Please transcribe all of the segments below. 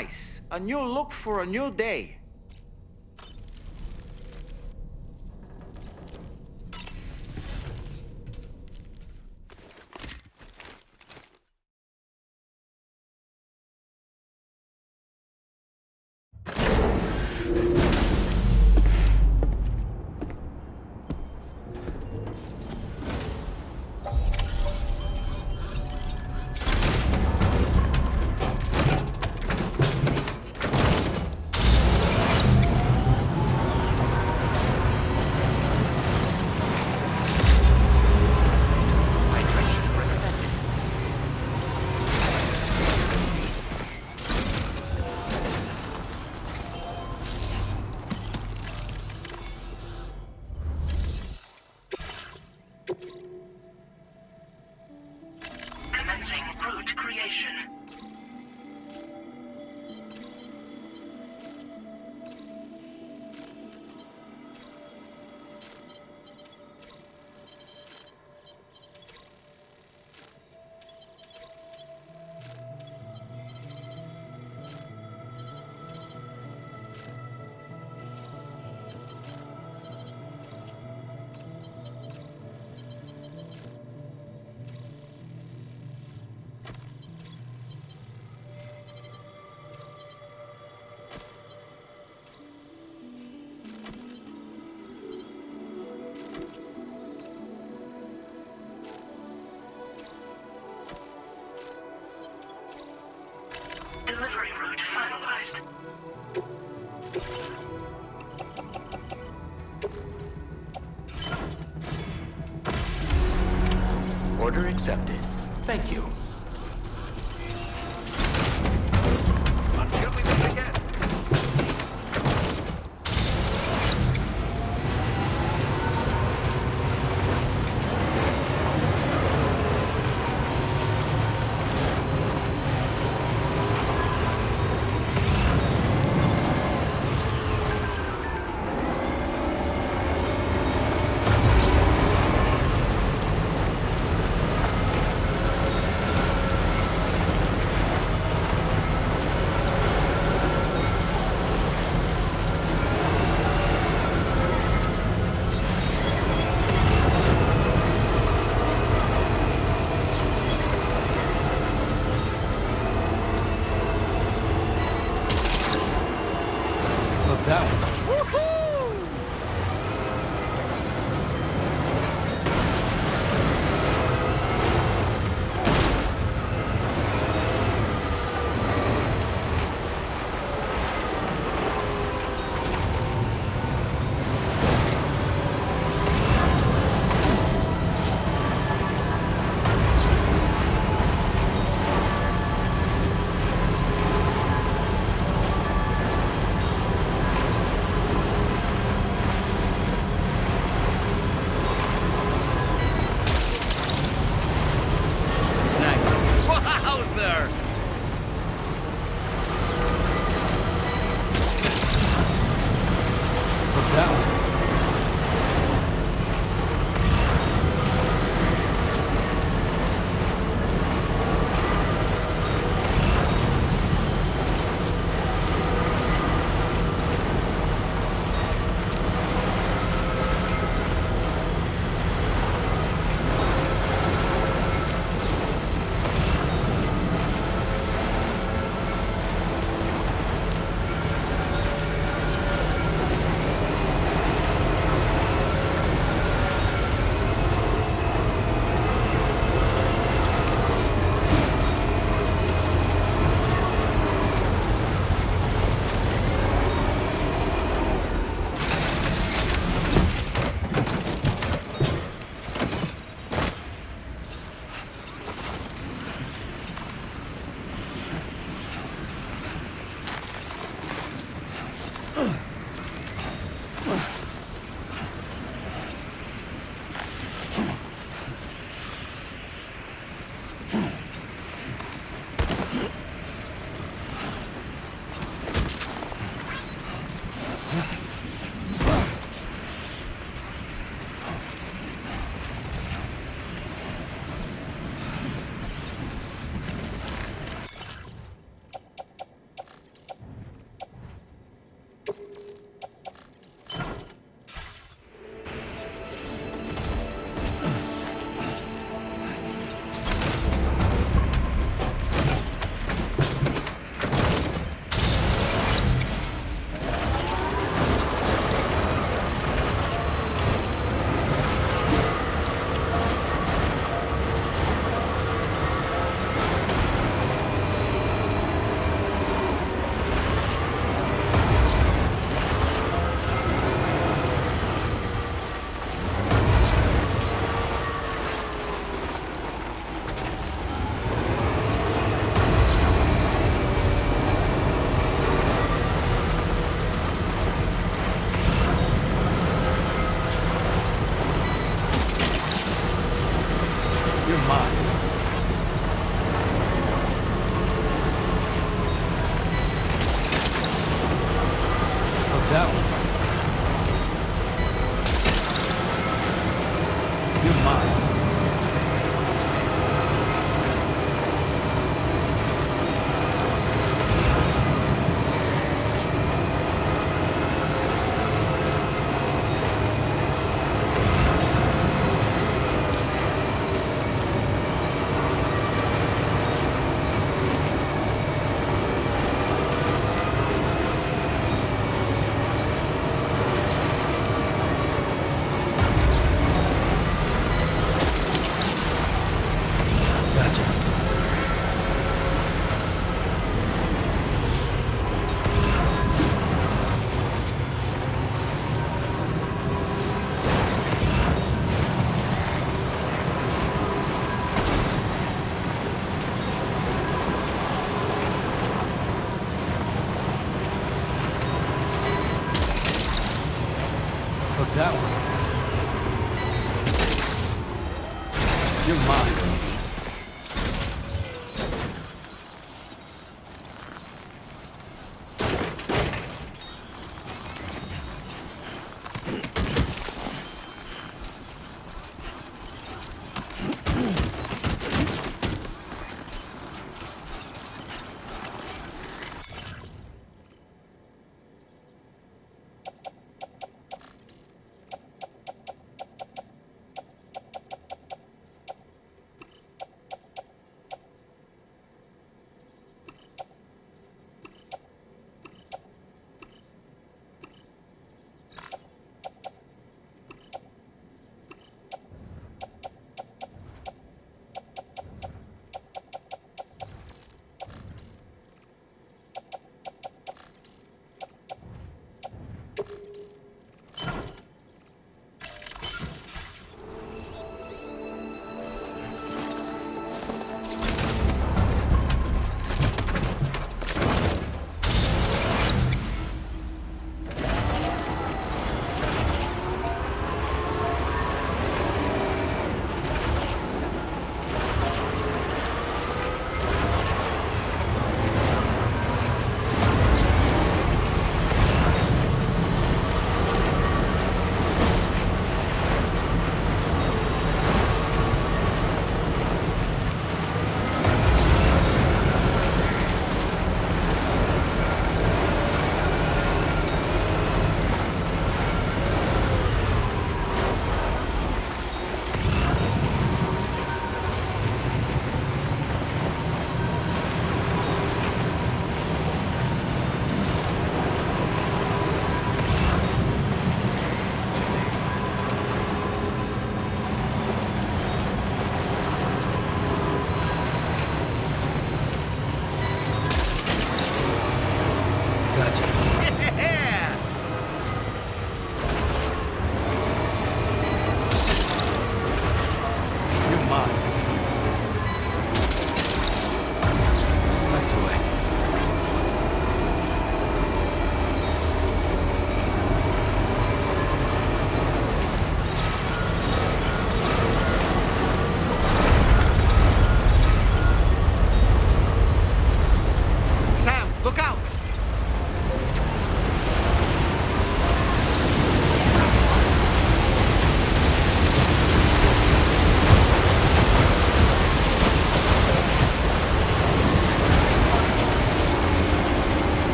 Nice. A new look for a new day. Commencing root creation. Delivery route finalized. Order accepted. Thank you. Until we meet again. mine. Gotcha. Took that one. You're mine.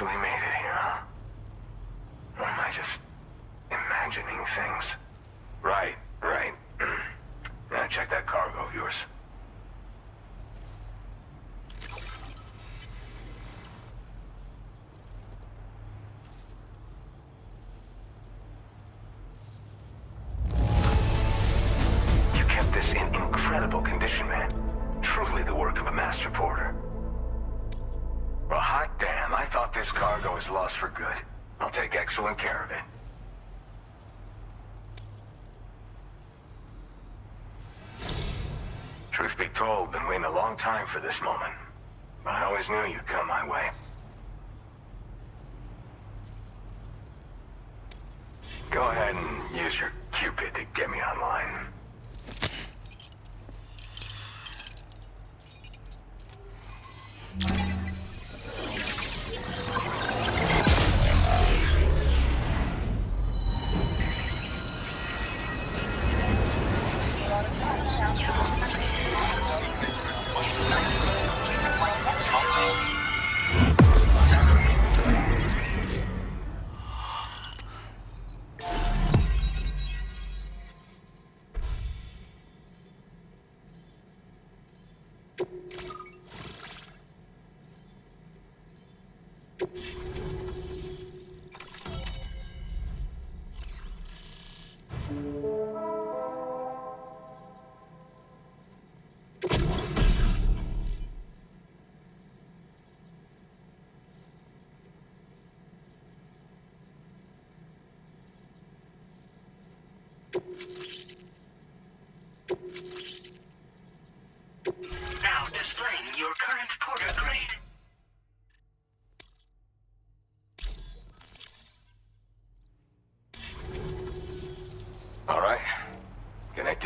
actually made it here, huh? Or am I just imagining things? Right. Now check that cargo of yours. You kept this in incredible condition, man. Truly the work of a master porter. Well, hot damn, I thought this cargo was lost for good. I'll take excellent care of it. Truth be told, been waiting a long time for this moment. But I always knew you'd come my way. Go ahead and use your Cupid to get me online.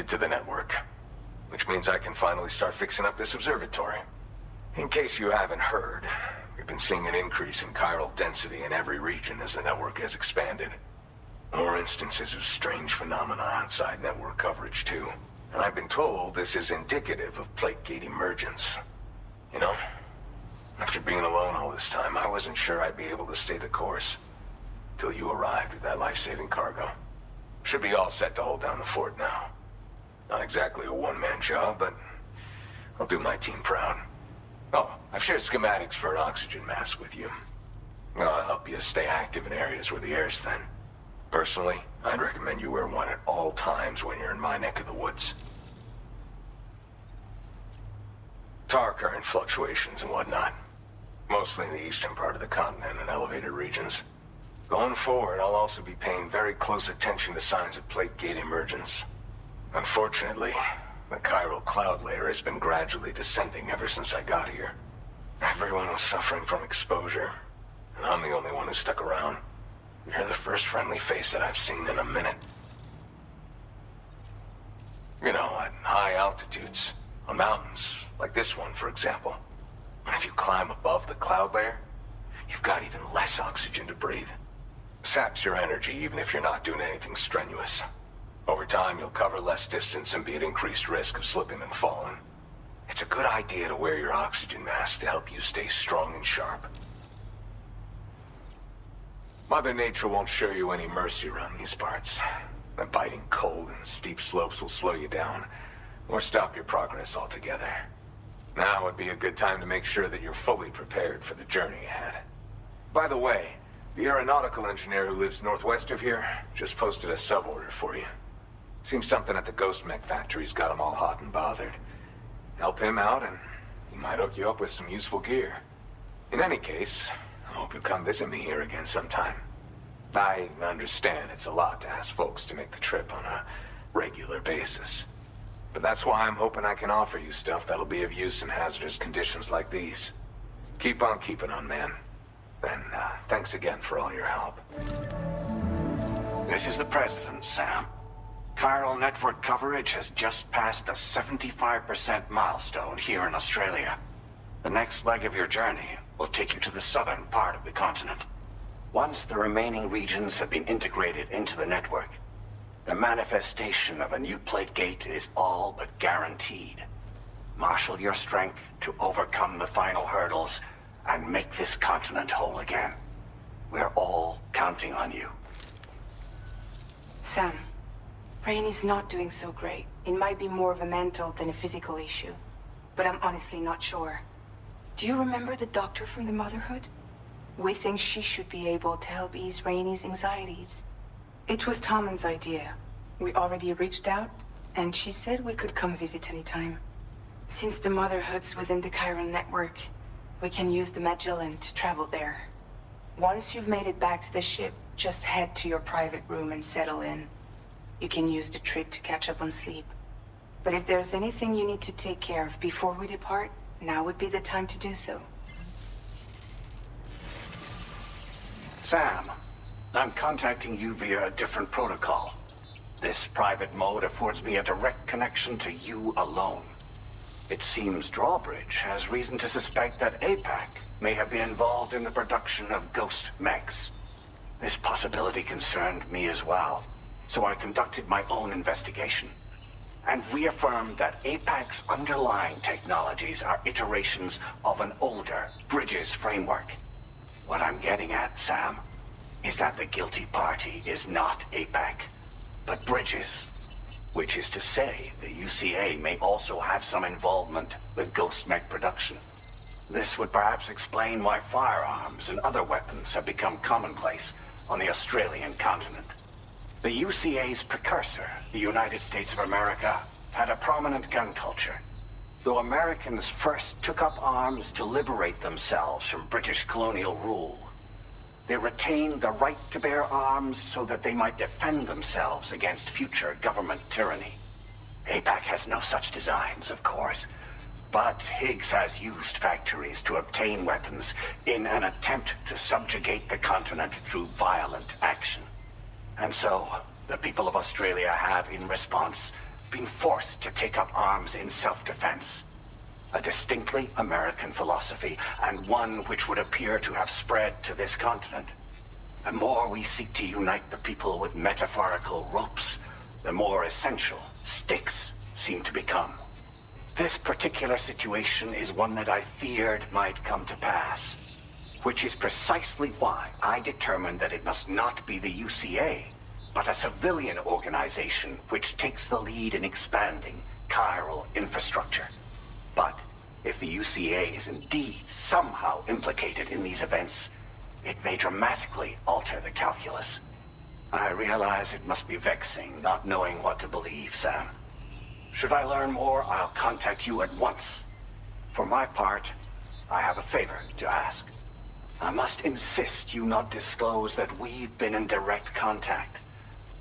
connected to the network. Which means I can finally start fixing up this observatory. In case you haven't heard, we've been seeing an increase in chiral density in every region as the network has expanded. More instances of strange phenomena outside network coverage too. And I've been told this is indicative of plate gate emergence. You know, after being alone all this time, I wasn't sure I'd be able to stay the course. Till you arrived with that life-saving cargo. Should be all set to hold down the fort now. Not exactly a one-man job, but I'll do my team proud. Oh, I've shared schematics for an oxygen mask with you. I'll help you stay active in areas where the air's thin. Personally, I'd recommend you wear one at all times when you're in my neck of the woods. Tar current fluctuations and whatnot. Mostly in the eastern part of the continent and elevated regions. Going forward, I'll also be paying very close attention to signs of plate gate emergence. Unfortunately, the chiral cloud layer has been gradually descending ever since I got here. Everyone was suffering from exposure, and I'm the only one who stuck around. You're the first friendly face that I've seen in a minute. You know, at high altitudes, on mountains, like this one, for example. And if you climb above the cloud layer, you've got even less oxygen to breathe. Saps your energy even if you're not doing anything strenuous. Over time, you'll cover less distance and be at increased risk of slipping and falling. It's a good idea to wear your oxygen mask to help you stay strong and sharp. Mother Nature won't show you any mercy around these parts. The biting cold and steep slopes will slow you down, or stop your progress altogether. Now would be a good time to make sure that you're fully prepared for the journey ahead. By the way, the aeronautical engineer who lives northwest of here just posted a sub-order for you. Seems something at the Ghost Mech factory's got him all hot and bothered. Help him out and he might hook you up with some useful gear. In any case, I hope you'll come visit me here again sometime. I understand it's a lot to ask folks to make the trip on a regular basis. But that's why I'm hoping I can offer you stuff that'll be of use in hazardous conditions like these. Keep on keeping on, man. And thanks again for all your help. This is the President, Sam. Chiral network coverage has just passed the 75% milestone here in Australia. The next leg of your journey will take you to the southern part of the continent. Once the remaining regions have been integrated into the network, the manifestation of a new plate gate is all but guaranteed. Marshal your strength to overcome the final hurdles and make this continent whole again. We're all counting on you. Sam, Rainy's not doing so great. It might be more of a mental than a physical issue, but I'm honestly not sure. Do you remember the doctor from the Motherhood? We think she should be able to help ease Rainy's anxieties. It was Tommen's idea. We already reached out, and she said we could come visit anytime. Since the Motherhood's within the Chiral network, we can use the Magellan to travel there. Once you've made it back to the ship, just head to your private room and settle in. You can use the trip to catch up on sleep. But if there's anything you need to take care of before we depart, now would be the time to do so. Sam, I'm contacting you via a different protocol. This private mode affords me a direct connection to you alone. It seems Drawbridge has reason to suspect that APAC may have been involved in the production of ghost mechs. This possibility concerned me as well, so I conducted my own investigation and reaffirmed that APAC's underlying technologies are iterations of an older Bridges framework. What I'm getting at, Sam, is that the guilty party is not APAC, but Bridges. Which is to say, the UCA may also have some involvement with ghost mech production. This would perhaps explain why firearms and other weapons have become commonplace on the Australian continent. The UCA's precursor, the United States of America, had a prominent gun culture. Though Americans first took up arms to liberate themselves from British colonial rule, they retained the right to bear arms so that they might defend themselves against future government tyranny. APAC has no such designs, of course, but Higgs has used factories to obtain weapons in an attempt to subjugate the continent through violent action. And so, the people of Australia have, in response, been forced to take up arms in self-defense. A distinctly American philosophy, and one which would appear to have spread to this continent. The more we seek to unite the people with metaphorical ropes, the more essential sticks seem to become. This particular situation is one that I feared might come to pass, which is precisely why I determined that it must not be the UCA, but a civilian organization which takes the lead in expanding chiral infrastructure. But if the UCA is indeed somehow implicated in these events, it may dramatically alter the calculus. I realize it must be vexing not knowing what to believe, Sam. Should I learn more, I'll contact you at once. For my part, I have a favor to ask. I must insist you not disclose that we've been in direct contact.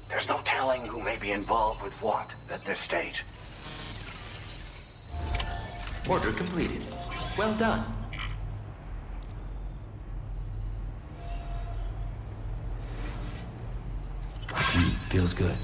There's no telling who may be involved with what at this stage. Order completed. Well done. Feels good.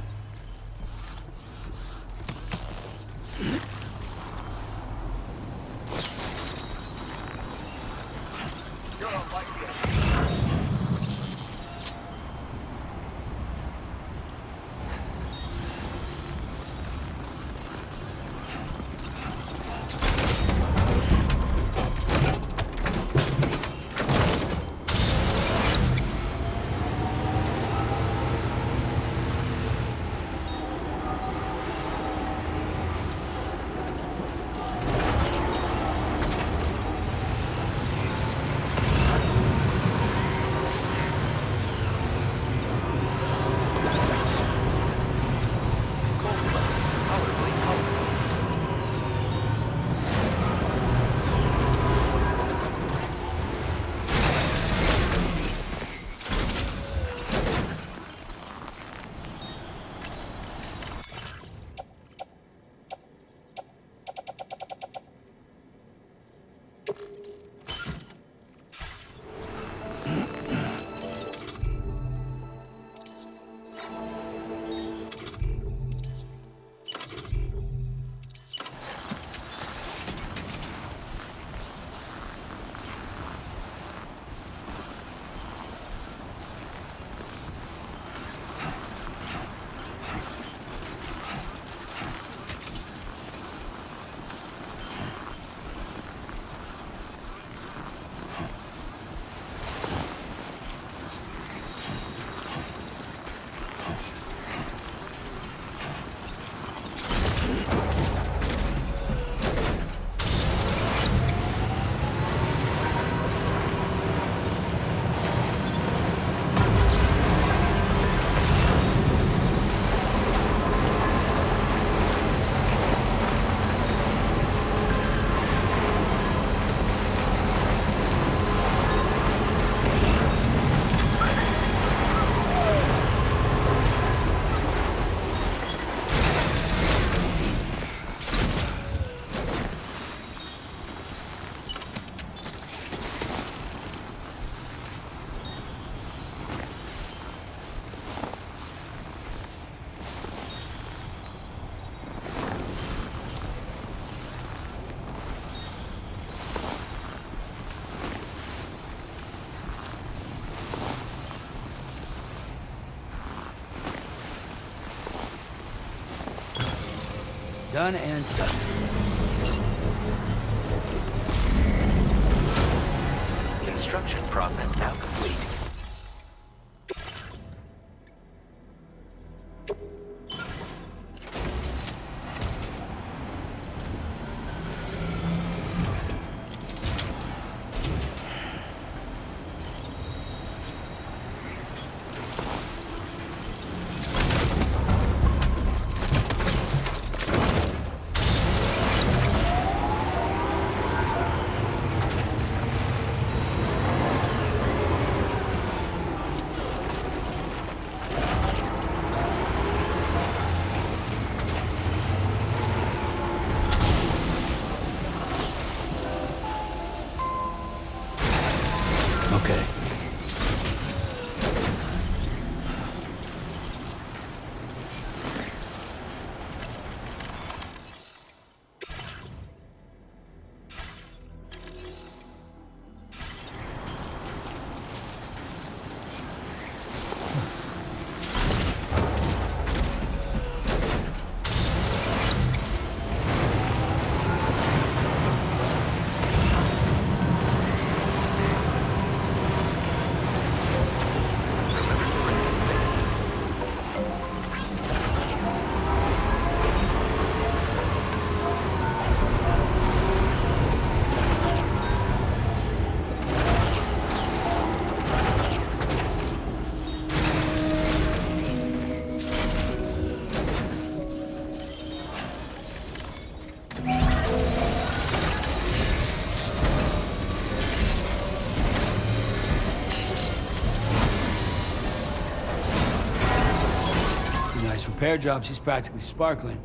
Done and done. Construction process now complete. repair job, she's practically sparkling.